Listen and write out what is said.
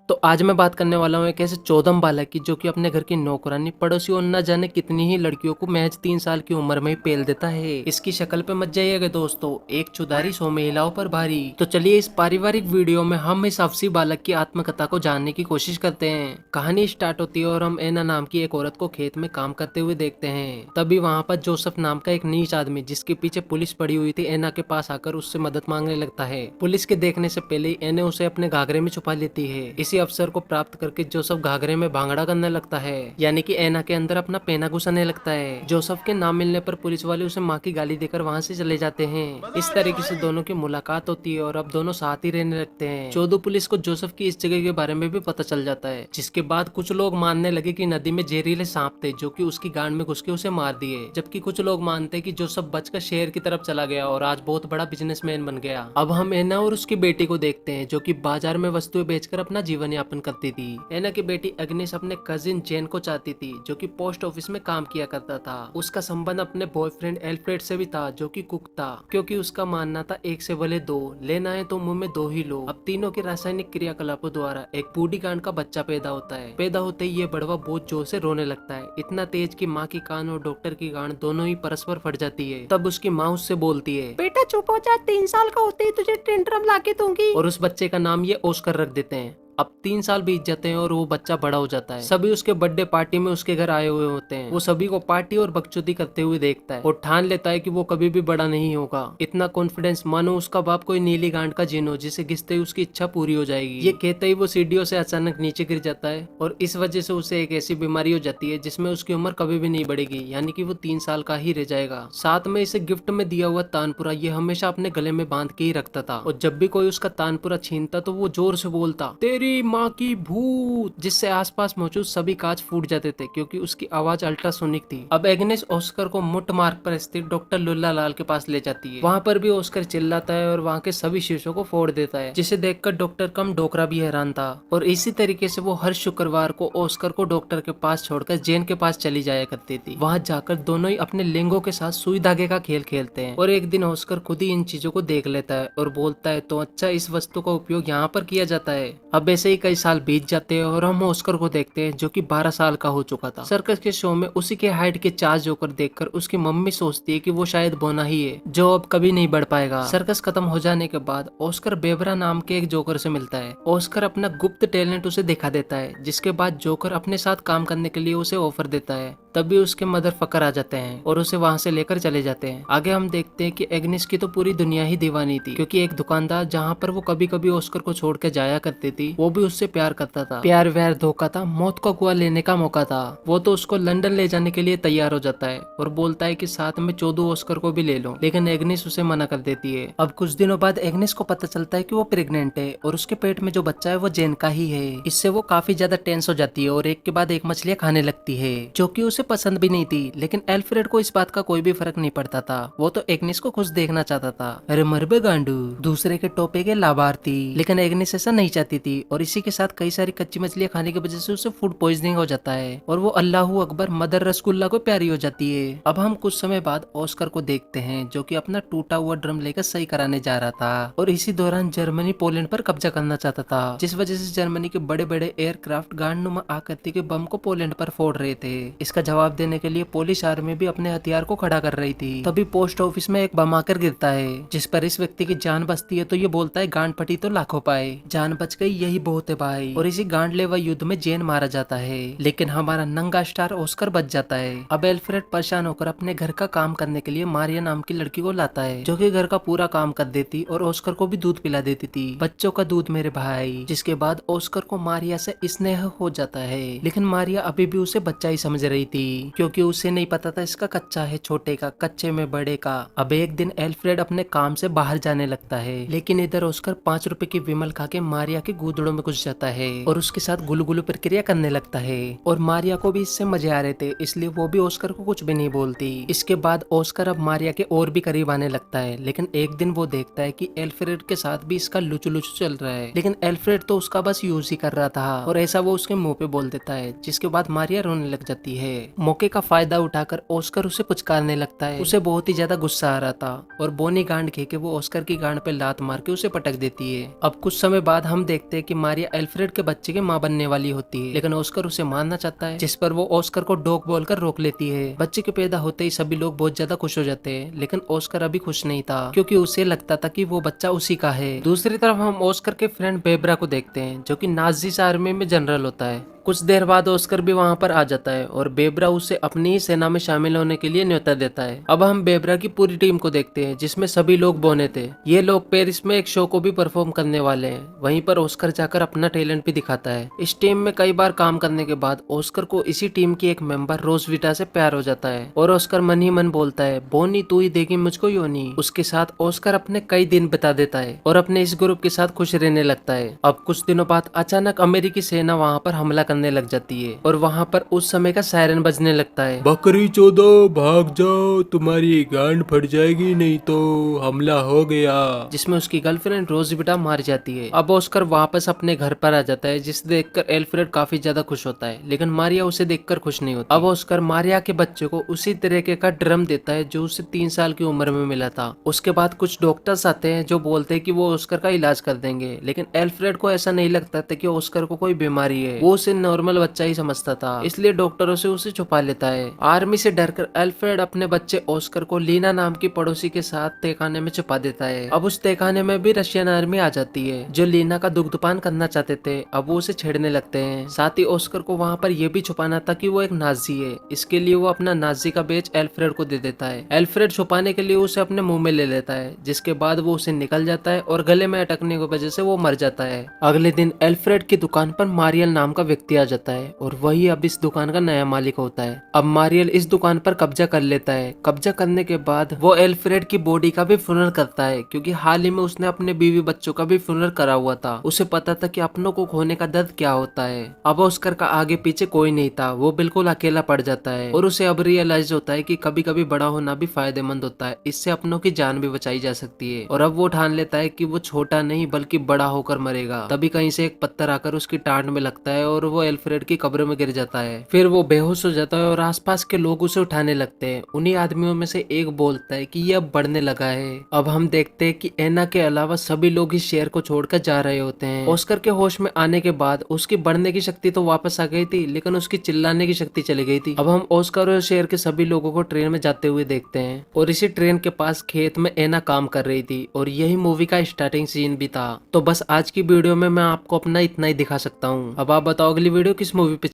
तो आज मैं बात करने वाला हूँ एक ऐसे चौदम बालक की जो कि अपने घर की नौकरानी पड़ोसी और न जाने कितनी ही लड़कियों को महज 3 साल की उम्र में ही पेल देता है। इसकी शक्ल पे मत जाइएगा दोस्तों, एक चुदारी 100 महिलाओं पर भारी। तो चलिए इस पारिवारिक वीडियो में हम इस अफसी बालक की आत्मकथा को जानने की कोशिश करते हैं। कहानी स्टार्ट होती है और हम एना नाम की एक औरत को खेत में काम करते हुए देखते हैं। तभी वहाँ पर जोसेफ नाम का एक नीच आदमी जिसके पीछे पुलिस पड़ी हुई थी एना के पास आकर उससे मदद मांगने लगता है। पुलिस के देखने से पहले ही एना उसे अपने घाघरे में छुपा लेती है। इसी अवसर को प्राप्त करके जोसेफ घाघरे में भांगड़ा करने लगता है, यानी कि एना के अंदर अपना पेना घुसाने लगता है। जोसेफ के ना मिलने पर पुलिस वाले उसे माँ की गाली देकर वहाँ से चले जाते हैं। इस तरीके से दोनों की मुलाकात होती है और अब दोनों साथ ही रहने लगते हैं। चौदह पुलिस को जोसेफ की इस जगह के बारे में भी पता चल जाता है, जिसके बाद कुछ लोग मानने लगे कि नदी में जहरीले सांप थे जो कि उसकी गांड में घुस के उसे मार दिए, जबकि कुछ लोग मानते कि जोसेफ बचकर शहर की तरफ चला गया और आज बहुत बड़ा बिजनेसमैन बन गया। अब हम एना और उसकी बेटी को देखते हैं जो कि बाजार में वस्तुएं बेचकर अपना जीवन यापन करती थी। एना की बेटी अग्निश अपने कजिन जेन को चाहती थी जो कि पोस्ट ऑफिस में काम किया करता था। उसका संबंध अपने बॉयफ्रेंड एल्फ्रेड से भी था जो कि कुक था, क्योंकि उसका मानना था एक से भले दो, लेना है तो मुंह में दो ही लो। अब तीनों के रासायनिक क्रियाकलापों द्वारा एक बूढ़ी गांड का बच्चा पैदा होता है। पैदा होते ही ये बड़वा बहुत जोर से रोने लगता है, इतना तेज कि माँ की कान और डॉक्टर की गांड दोनों ही परस्पर फट जाती है। तब उसकी माँ उससे बोलती है, बेटा चुप हो जा, 3 साल का होते ही तुझे टेंट्रम लाके दूंगी। और उस बच्चे का नाम ये ओस्कर रख देते हैं। अब 3 साल बीत जाते हैं और वो बच्चा बड़ा हो जाता है। सभी उसके बर्थडे पार्टी में उसके घर आए हुए होते हैं। वो सभी को पार्टी और बकचोदी करते हुए देखता है और ठान लेता है कि वो कभी भी बड़ा नहीं होगा। इतना कॉन्फिडेंस मानो उसका बाप कोई नीली गांड का जिन हो जिसे घिसते ही उसकी इच्छा पूरी हो जाएगी। ये कहते ही वो सीढ़ियों से अचानक नीचे गिर जाता है और इस वजह से उसे एक ऐसी बीमारी हो जाती है जिसमें उसकी उम्र कभी भी नहीं बढ़ेगी, यानी कि वो 3 साल का ही रह जाएगा। साथ में इसे गिफ्ट में दिया हुआ तानपुरा ये हमेशा अपने गले में बांध के ही रखता था और जब भी कोई उसका तानपुरा छीनता तो वो जोर से बोलता, तेरी माँ की भूत, जिससे आसपास मौजूद सभी कांच फूट जाते थे क्योंकि उसकी आवाज अल्ट्रासोनिक थी। अब एग्नेस ऑस्कर को मुट मार्ग पर स्थित डॉक्टर लुल्ला लाल के पास ले जाती है। वहाँ पर भी ऑस्कर चिल्लाता है और वहाँ के सभी शीशों को फोड़ देता है, जिसे देखकर डॉक्टर कम डोकरा भी हैरान था। और इसी तरीके से वो हर शुक्रवार को ऑस्कर को डॉक्टर के पास छोड़कर जेन के पास चली जाया करती थी। वहाँ जाकर दोनों ही अपने लिंगों के साथ सुई धागे का खेल खेलते हैं। और एक दिन ऑस्कर खुद ही इन चीजों को देख लेता है और बोलता है, तो अच्छा इस वस्तु का उपयोग यहाँ पर किया जाता है। अब ऐसे ही कई साल बीत जाते हैं और हम ऑस्कर को देखते हैं जो कि 12 साल का हो चुका था। सर्कस के शो में उसी के हाइट के चार्ज जोकर देखकर उसकी मम्मी सोचती है कि वो शायद बोना ही है जो अब कभी नहीं बढ़ पाएगा। सर्कस खत्म हो जाने के बाद ऑस्कर बेबरा नाम के एक जोकर से मिलता है। ऑस्कर अपना गुप्त टैलेंट उसे दिखा देता है, जिसके बाद जोकर अपने साथ काम करने के लिए उसे ऑफर देता है। तभी उसके मदर फकर आ जाते हैं और उसे वहाँ से लेकर चले जाते हैं। आगे हम देखते हैं कि एग्निस की तो पूरी दुनिया ही दीवानी थी, क्योंकि एक दुकानदार जहाँ पर वो कभी कभी ऑस्कर को छोड़ के जाया करती थी वो भी उससे प्यार करता था। प्यार व्यार धोखा था, मौत का कुआं लेने का मौका था। वो तो उसको लंदन ले जाने के लिए तैयार हो जाता है और बोलता है कि साथ में 14 ऑस्कर को भी ले लो, लेकिन एग्निस उसे मना कर देती है। अब कुछ दिनों बाद एग्निस को पता चलता है कि वो प्रेग्नेंट है और उसके पेट में जो बच्चा है वो जेन का ही है। इससे वो काफी ज्यादा टेंस हो जाती है और एक के बाद एक मछलियां खाने लगती है जो कि उसे पसंद भी नहीं थी। लेकिन एल्फ्रेड को इस बात का कोई भी फर्क नहीं पड़ता था, वो तो एग्निस को खुश देखना चाहता था। अरे मरबे गांडू, दूसरे के टोपे के लाभार्थी। लेकिन एग्निस ऐसा नहीं चाहती थी और इसी के साथ कई सारी कच्ची मछलियां खाने की वजह से उसे फूड पॉइजनिंग हो जाता है और वो अल्लाहू अकबर मदर रसगुल्ला को प्यारी हो जाती है। अब हम कुछ समय बाद ऑस्कर को देखते हैं जो कि अपना टूटा हुआ ड्रम लेकर सही कराने जा रहा था और इसी दौरान जर्मनी पोलैंड पर कब्जा करना चाहता था, जिस वजह से जर्मनी के बड़े बड़े एयरक्राफ्ट गांडनुमा आकृति के बम को पोलैंड पर फोड़ रहे थे। इसका जवाब देने के लिए पोलिश आर्मी भी अपने हथियार को खड़ा कर रही थी। तभी पोस्ट ऑफिस में एक बम आकर गिरता है जिस पर इस व्यक्ति की जान बचती है, तो ये बोलता है गांड फटी तो लाखों पाए, जान बच गई यही बहुत है भाई। और इसी गांडलेवा युद्ध में जेन मारा जाता है, लेकिन हमारा नंगा स्टार ऑस्कर बच जाता है। अब एल्फ्रेड परेशान होकर अपने घर का काम करने के लिए मारिया नाम की लड़की को लाता है जो कि घर का पूरा काम कर देती और ऑस्कर को भी दूध पिला देती थी। बच्चों का दूध मेरे भाई। जिसके बाद ऑस्कर को मारिया से स्नेह हो जाता है, लेकिन मारिया अभी भी उसे बच्चा ही समझ रही थी क्योंकि उसे नहीं पता था इसका कच्चा है छोटे का, कच्चे में बड़े का। अब एक दिन एल्फ्रेड अपने काम से बाहर जाने लगता है, लेकिन इधर ऑस्कर 5 रुपए की विमल खा के मारिया के गूदड़ों में घुस जाता है और उसके साथ गुलगुलू प्रक्रिया करने लगता है। और मारिया को भी इससे मजे आ रहे थे, इसलिए वो भी ऑस्कर को कुछ भी नहीं बोलती। इसके बाद ऑस्कर अब मारिया के और भी करीब आने लगता है, लेकिन एक दिन वो देखता है कि एल्फ्रेड के साथ भी इसका लुचु लुचु चल रहा है, लेकिन एल्फ्रेड तो उसका बस यूज ही कर रहा था और ऐसा वो उसके मुंह पे बोल देता है, जिसके बाद मारिया रोने लग जाती है। मौके का फायदा उठाकर ऑस्कर उसे पुचकारने लगता है। उसे बहुत ही ज्यादा गुस्सा आ रहा था और बोनी गांड खे के वो ऑस्कर की गांड पे लात मार के उसे पटक देती है। अब कुछ समय बाद हम देखते हैं कि मारिया एल्फ्रेड के बच्चे की मां बनने वाली होती है, लेकिन ऑस्कर उसे मारना चाहता है, जिस पर वो ऑस्कर को डॉग बोलकर रोक लेती है। बच्चे के पैदा होते ही सभी लोग बहुत ज्यादा खुश हो जाते हैं, लेकिन ऑस्कर अभी खुश नहीं था क्योंकि उसे लगता था कि वो बच्चा उसी का है। दूसरी तरफ हम ऑस्कर के फ्रेंड बेब्रा को देखते हैं, जो कि नाजीस आर्मी में जनरल होता है। कुछ देर बाद ऑस्कर भी वहां पर आ जाता है और बेब्रा उसे अपनी ही सेना में शामिल होने के लिए न्योता देता है। अब हम बेब्रा की पूरी टीम को देखते हैं, जिसमें सभी लोग बोने थे। ये लोग पेरिस में एक शो को भी परफॉर्म करने वाले हैं। वहीं पर ऑस्कर जाकर अपना टैलेंट भी दिखाता है। इस टीम में कई बार काम करने के बाद ऑस्कर को इसी टीम की एक मेंबर रोजविटा से प्यार हो जाता है और ऑस्कर मन ही मन बोलता है, बोनी तू ही देगी मुझको योनी। उसके साथ ऑस्कर अपने कई दिन बिता देता है और अपने इस ग्रुप के साथ खुश रहने लगता है। अब कुछ दिनों बाद अचानक अमेरिकी सेना वहाँ पर हमला करने लग जाती है और वहाँ पर उस समय का सायरन बजने लगता है। बकरी चौदो भाग जाओ, तुम्हारी गांड फट जाएगी नहीं तो हमला हो गया। जिसमें उसकी गर्लफ्रेंड रोजविटा मार जाती है। अब ऑस्कर वापस अपने घर पर आ जाता है, जिसे देखकर एल्फ्रेड काफी ज्यादा खुश होता है, लेकिन मारिया उसे देखकर खुश नहीं होती। अब ऑस्कर मारिया के बच्चे को उसी तरीके का ड्रम देता है जो उसे 3 साल की उम्र में मिला था। उसके बाद कुछ डॉक्टर्स आते हैं जो बोलते हैं कि वो ऑस्कर का इलाज कर देंगे, लेकिन एल्फ्रेड को ऐसा नहीं लगता था कि ऑस्कर को कोई बीमारी है। वो उसे नॉर्मल बच्चा ही समझता था, इसलिए डॉक्टरों से उसे छुपा लेता है। आर्मी से डरकर एल्फ्रेड अपने बच्चे ऑस्कर को लीना नाम की पड़ोसी के साथ तहखाने में छुपा देता है। अब उस तहखाने में भी रशियन आर्मी आ जाती है, जो लीना का दुग्धपान करना चाहते थे। अब वो उसे छेड़ने लगते हैं। साथ ही ऑस्कर को वहाँ पर यह भी छुपाना था कि वो एक नाजी है। इसके लिए वो अपना नाजी का बेच एल्फ्रेड को दे देता है। एल्फ्रेड छुपाने के लिए उसे अपने मुंह में ले लेता है, जिसके बाद वो उसे निकल जाता है और गले में अटकने की वजह से वो मर जाता है। अगले दिन एल्फ्रेड की दुकान पर मारियल नाम का व्यक्ति आ जाता है और वही अब इस दुकान का नया मालिक होता है। अब मारियल इस दुकान पर कब्जा कर लेता है। कब्जा करने के बाद वो एल्फ्रेड की बॉडी का भी फ्यूनरल करता है, क्योंकि हाल ही में उसने अपने बीवी बच्चों का भी फ्यूनरल करा हुआ था। उसे पता था कि अपनों को खोने का दर्द क्या होता है। अब ऑस्कर का आगे पीछे कोई नहीं था, वो बिल्कुल अकेला पड़ जाता है और उसे अब रियलाइज होता है कि कभी कभी बड़ा होना भी फायदेमंद होता है, इससे अपनों की जान भी बचाई जा सकती है। और अब वो ठान लेता है कि वो छोटा नहीं बल्कि बड़ा होकर मरेगा। तभी कहीं से एक पत्थर आकर उसकी टांड में लगता है और वो एल्फ्रेड की कब्र में गिर जाता है। फिर वो बेहोश हो जाता है और आसपास के लोग उसे उठाने लगते हैं। उन्हीं आदमियों में से एक बोलता है कि ये अब बढ़ने लगा है। अब हम देखते हैं कि एना के अलावा सभी लोग इस शहर को छोड़कर जा रहे होते हैं। ऑस्कर के होश में आने के बाद उसकी बढ़ने की शक्ति तो वापस आ गई थी, लेकिन उसकी चिल्लाने की शक्ति चली गई थी। अब हम ऑस्कर और शहर के सभी लोगों को ट्रेन में जाते हुए देखते हैं और इसी ट्रेन के पास खेत में एना काम कर रही थी और यही मूवी का स्टार्टिंग सीन भी था। तो बस आज की वीडियो में मैं आपको अपना इतना ही दिखा सकता हूँ। अब आप बताओ अगली वीडियो किस मूवी पे